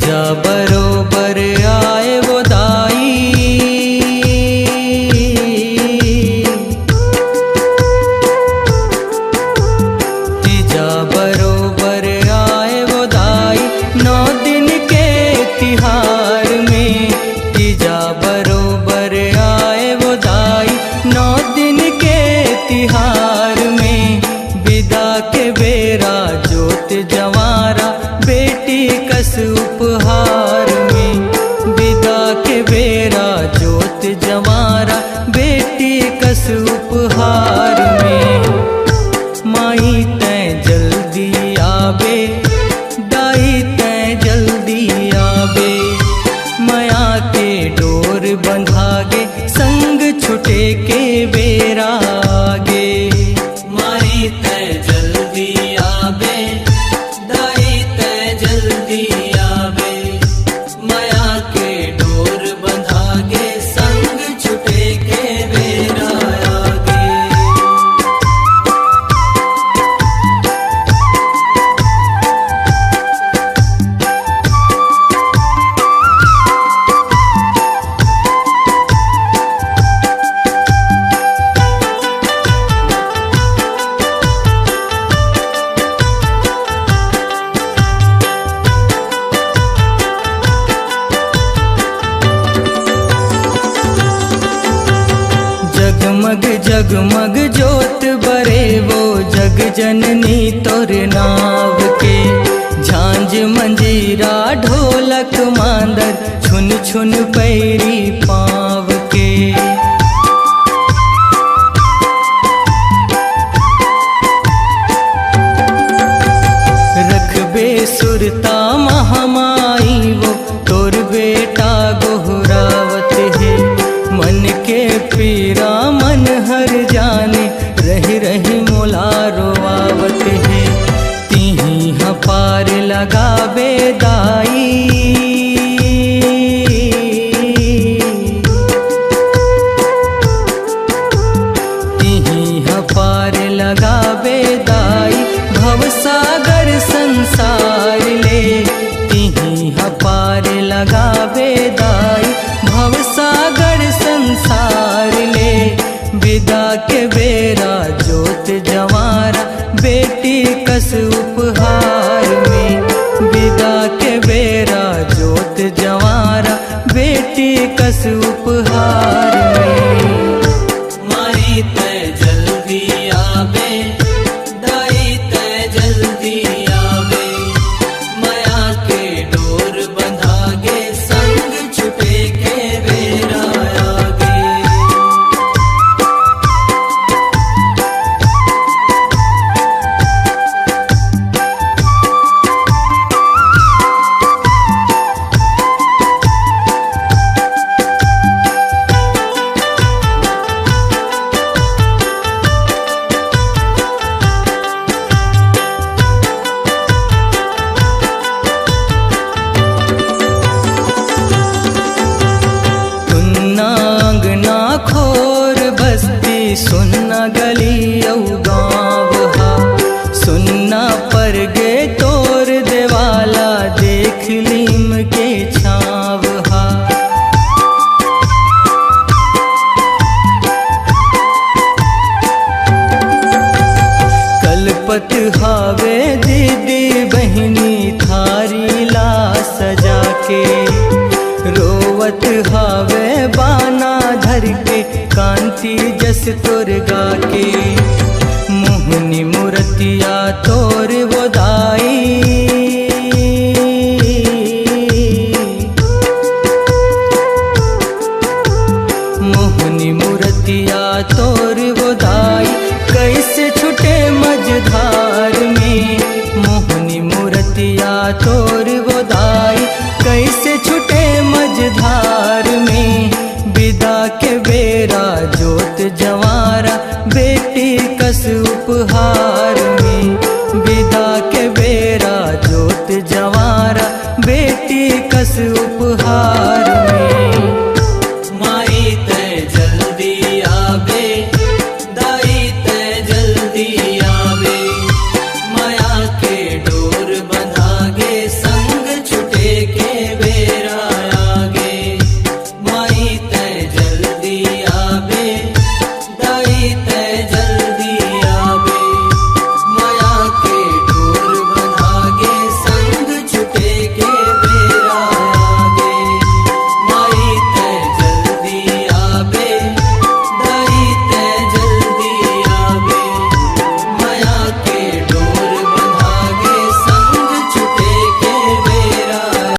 तीजा बरोबर आए वो दाई, तीजा बरोबर आए वो दाई, 9 दिन के तिहार में। तीजा बरोबर आए वो दाई, 9 दिन के तिहार में। विदा के बेरा जोत जवारा बेटी कस उपहार में। विदा के बेरा जोत जवारा बेटी कस उपहार में। माई तैं जल्दी आवे, दाई तैं जल्दी आवे। माया के डोर बंधागे, संग छुटे के बेरा आगे। माई तै जल्दी आवे, दाई तै जल्दी आवे। माया के डोर बंधागे, संग छुटे के बेरा आगे। जगमग जगमग जोत बरे वो जग जननी तोर नाव के। झांझ मंजीरा ढोलक मांदर, छुन छुन पैरी पाँव के। रखबे सुरता महामाई वो, तोर बेटा गोहरावत है। मन के पीरा मन हर जाने, रही रही मोला रोआवत है। तिही पार लगावे दाई, तिही पार लगावे दाई। भवसागर संसार ले, तिही पार लगावे दाई। भवसागर संसार ले। विदा के बेरा जोत जवारा बेटी कस उपहार में। विदा के बेरा जोत जवारा बेटी कस उपहार में। माई तै जल्दी आवे, दाई तै जल्दी आवे। माया के डोर बंधागे, संग छुटे के बेरा आगे। खोर बस्ती सुनना गली औ गाँव हा। सुनना पर गे तोर देवाला, देख लीम के छाव हा। कलपत हावे दीदी बहिनी, थारी ला सजा के। रोवत हावे बाना धर के, कांति जस तोर गा के। मोहनी मूर्तिया तोर वो दाई, मोहनी मूर्तिया तोर वो दाई। कैसे छुटे मझधार में, मोहनी मूर्तिया तोर वो दाई। कैसे छुटे मझधार में। विदा के बेरा जोत जवारा बेटी कस उपहार